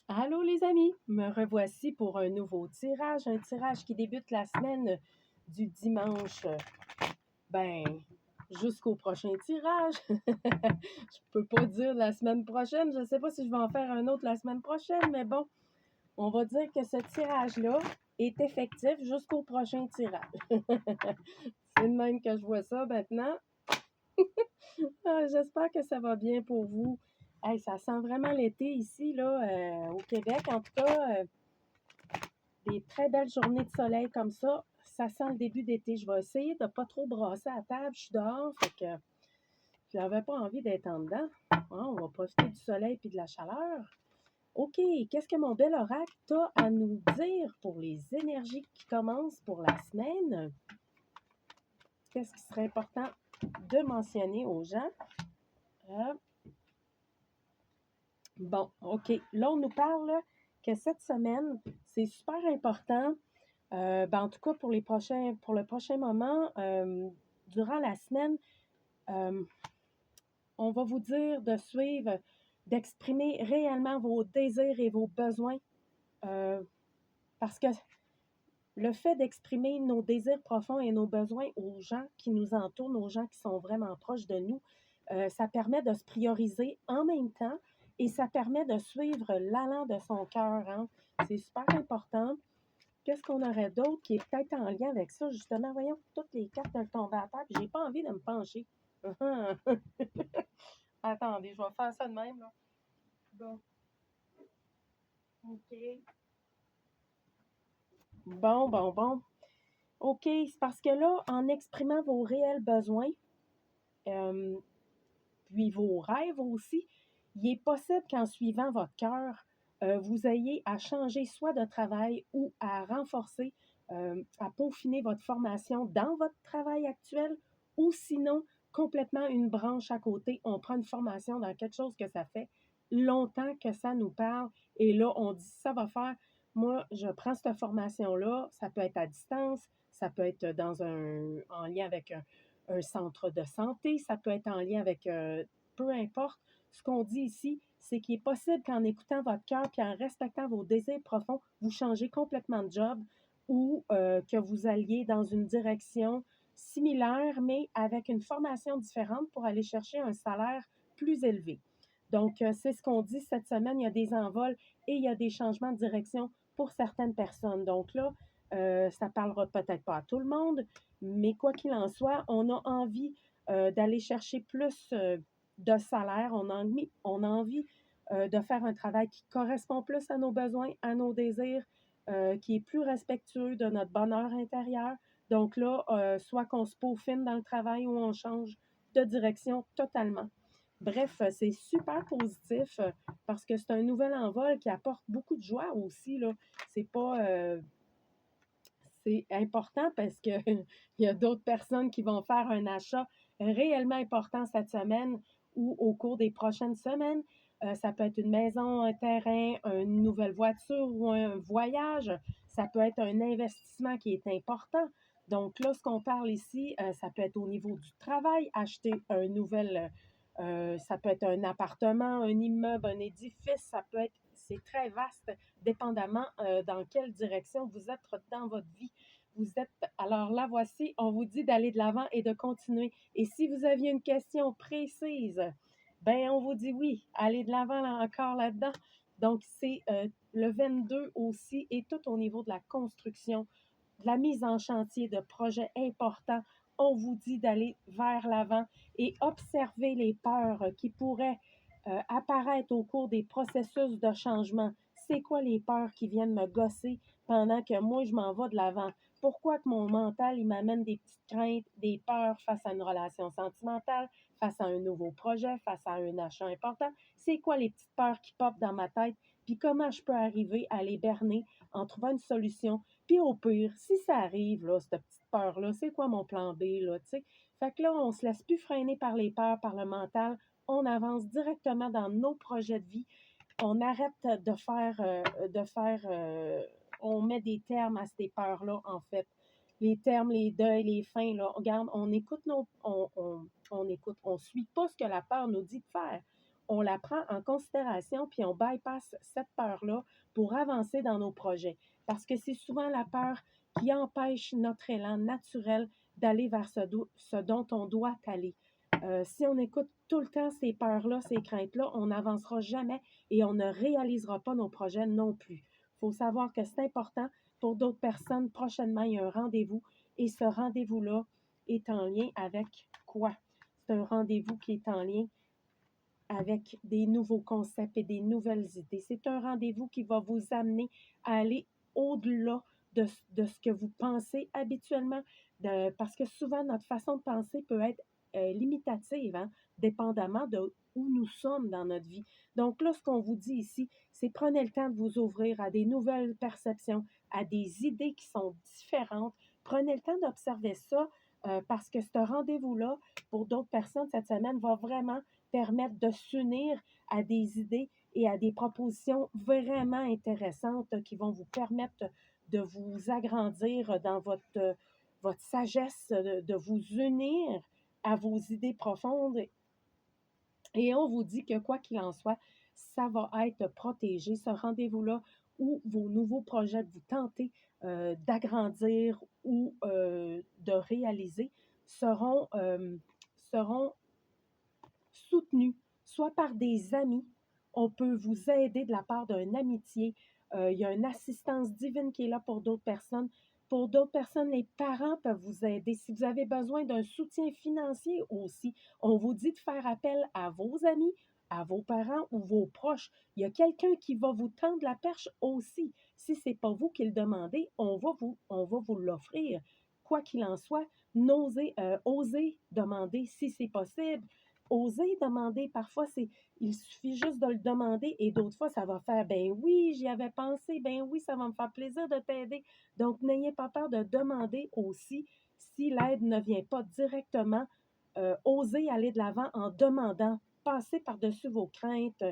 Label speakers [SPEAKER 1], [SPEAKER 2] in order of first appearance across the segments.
[SPEAKER 1] Allô les amis, me revoici pour un nouveau un tirage qui débute la semaine du dimanche, ben, jusqu'au prochain tirage. Je peux pas dire la semaine prochaine, je sais pas si je vais en faire un autre la semaine prochaine, mais bon, on va dire que ce tirage-là est effectif jusqu'au prochain tirage. C'est de même que je vois ça maintenant. J'espère que ça va bien pour vous. Hey, ça sent vraiment l'été ici, là, au Québec. En tout cas, des très belles journées de soleil comme ça sent le début d'été. Je vais essayer de ne pas trop brasser à table. Je suis dehors, fait que je n'avais pas envie d'être en dedans. On va profiter du soleil et de la chaleur. OK, qu'est-ce que mon bel oracle t'a à nous dire pour les énergies qui commencent pour la semaine? Qu'est-ce qui serait important de mentionner aux gens? Euh, bon, OK. Là, on nous parle que cette semaine, c'est super important. En tout cas, pour le prochain moment, durant la semaine, euh, on va vous dire de suivre, d'exprimer réellement vos désirs et vos besoins. euh, Parce que le fait d'exprimer nos désirs profonds et nos besoins aux gens qui nous entourent, aux gens qui sont vraiment proches de nous, ça permet de se prioriser en même temps et ça permet de suivre l'allant de son cœur, hein. C'est super important. Qu'est-ce qu'on aurait d'autre qui est peut-être en lien avec ça, justement? Voyons, toutes les cartes veulent tomber à terre, puis j'ai pas envie de me pencher. Attendez, je vais faire ça de même, là. Bon, OK. Bon. OK, c'est parce que là, en exprimant vos réels besoins, euh, puis vos rêves aussi, il est possible qu'en suivant votre cœur, vous ayez à changer soit de travail ou à renforcer, à peaufiner votre formation dans votre travail actuel ou sinon complètement une branche à côté. On prend une formation dans quelque chose que ça fait longtemps que ça nous parle et là, on dit ça va faire. Moi, je prends cette formation-là, ça peut être à distance, ça peut être en lien avec un centre de santé, ça peut être en lien avec peu importe. Ce qu'on dit ici, c'est qu'il est possible qu'en écoutant votre cœur et en respectant vos désirs profonds, vous changez complètement de job ou que vous alliez dans une direction similaire, mais avec une formation différente pour aller chercher un salaire plus élevé. Donc, c'est ce qu'on dit cette semaine. Il y a des envols et il y a des changements de direction pour certaines personnes. Donc là, ça ne parlera peut-être pas à tout le monde, mais quoi qu'il en soit, on a envie d'aller chercher plus de salaire. On a envie de faire un travail qui correspond plus à nos besoins, à nos désirs, qui est plus respectueux de notre bonheur intérieur. Donc là, soit qu'on se peaufine dans le travail ou on change de direction totalement. Bref, c'est super positif parce que c'est un nouvel envol qui apporte beaucoup de joie aussi. Là. C'est pas, c'est important parce qu'il y a d'autres personnes qui vont faire un achat réellement important cette semaine ou au cours des prochaines semaines. Ça peut être une maison, un terrain, une nouvelle voiture ou un voyage. Ça peut être un investissement qui est important. Donc là, ce qu'on parle ici, ça peut être au niveau du travail, acheter un nouvel, ça peut être un appartement, un immeuble, un édifice, ça peut être, c'est très vaste, dépendamment dans quelle direction vous êtes dans votre vie. Vous êtes, alors là, voici, on vous dit d'aller de l'avant et de continuer. Et si vous aviez une question précise, ben on vous dit oui, allez de l'avant là, encore là-dedans. Donc, c'est le 22 aussi et tout au niveau de la construction, de la mise en chantier de projets importants. On vous dit d'aller vers l'avant et observer les peurs qui pourraient apparaître au cours des processus de changement. C'est quoi les peurs qui viennent me gosser pendant que moi, je m'en vais de l'avant? Pourquoi que mon mental, il m'amène des petites craintes, des peurs face à une relation sentimentale, face à un nouveau projet, face à un achat important? C'est quoi les petites peurs qui popent dans ma tête? Puis comment je peux arriver à les berner en trouvant une solution? Puis au pire, si ça arrive, là, cette petite peur-là, c'est quoi mon plan B, là, tu sais? Fait que là, on se laisse plus freiner par les peurs, par le mental. On avance directement dans nos projets de vie. On arrête on met des termes à ces peurs-là, en fait. Les termes, les deuils, les fins, là, regarde, on écoute on écoute, on suit pas ce que la peur nous dit de faire. on la prend en considération, puis on bypasse cette peur-là pour avancer dans nos projets. Parce que c'est souvent la peur qui empêche notre élan naturel d'aller vers ce dont on doit aller. Si on écoute tout le temps ces peurs-là, ces craintes-là, on n'avancera jamais et on ne réalisera pas nos projets non plus. Il faut savoir que c'est important pour d'autres personnes. Prochainement, il y a un rendez-vous et ce rendez-vous-là est en lien avec quoi? C'est un rendez-vous qui est en lien avec des nouveaux concepts et des nouvelles idées. C'est un rendez-vous qui va vous amener à aller au-delà de ce que vous pensez habituellement, parce que souvent, notre façon de penser peut être limitative, hein, dépendamment de où nous sommes dans notre vie. Donc là, ce qu'on vous dit ici, c'est prenez le temps de vous ouvrir à des nouvelles perceptions, à des idées qui sont différentes. Prenez le temps d'observer ça parce que ce rendez-vous-là, pour d'autres personnes cette semaine, va vraiment permettre de s'unir à des idées et à des propositions vraiment intéressantes qui vont vous permettre de vous agrandir dans votre sagesse, de vous unir à vos idées profondes. Et on vous dit que quoi qu'il en soit, ça va être protégé, ce rendez-vous-là, où vos nouveaux projets que vous tentez d'agrandir ou de réaliser seront soutenus, soit par des amis. On peut vous aider de la part d'une amitié. Il y a une assistance divine qui est là pour d'autres personnes. Pour d'autres personnes, les parents peuvent vous aider. Si vous avez besoin d'un soutien financier aussi, on vous dit de faire appel à vos amis, à vos parents ou vos proches. Il y a quelqu'un qui va vous tendre la perche aussi. Si ce n'est pas vous qui le demandez, on va vous l'offrir. Quoi qu'il en soit, osez demander si c'est possible. Oser demander, parfois, il suffit juste de le demander et d'autres fois, ça va faire, ben oui, j'y avais pensé, ben oui, ça va me faire plaisir de t'aider. Donc, n'ayez pas peur de demander aussi si l'aide ne vient pas directement. Osez aller de l'avant en demandant, passez par-dessus vos craintes.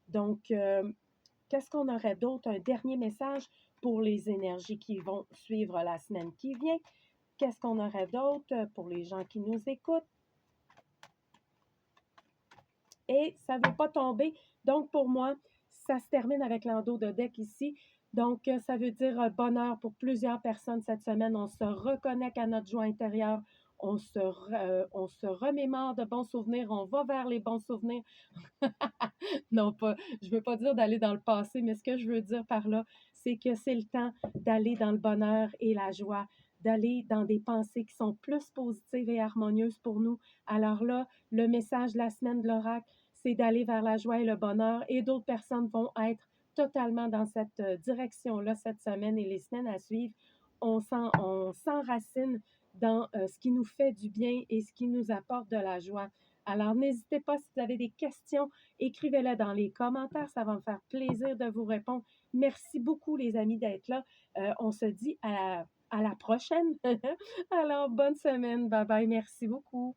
[SPEAKER 1] Donc, qu'est-ce qu'on aurait d'autre? Un dernier message pour les énergies qui vont suivre la semaine qui vient. Qu'est-ce qu'on aurait d'autre pour les gens qui nous écoutent? Et ça ne veut pas tomber. Donc, pour moi, ça se termine avec l'endo de deck ici. Donc, ça veut dire bonheur pour plusieurs personnes cette semaine. On se reconnecte à notre joie intérieure. On se remémore de bons souvenirs. On va vers les bons souvenirs. Non, pas, je ne veux pas dire d'aller dans le passé, mais ce que je veux dire par là, c'est que c'est le temps d'aller dans le bonheur et la joie, d'aller dans des pensées qui sont plus positives et harmonieuses pour nous. Alors là, le message de la semaine de l'oracle, c'est d'aller vers la joie et le bonheur et d'autres personnes vont être totalement dans cette direction-là cette semaine et les semaines à suivre. On s'enracine dans ce qui nous fait du bien et ce qui nous apporte de la joie. Alors, n'hésitez pas si vous avez des questions, écrivez-les dans les commentaires. Ça va me faire plaisir de vous répondre. Merci beaucoup, les amis, d'être là. On se dit à la prochaine. Alors, bonne semaine. Bye bye. Merci beaucoup.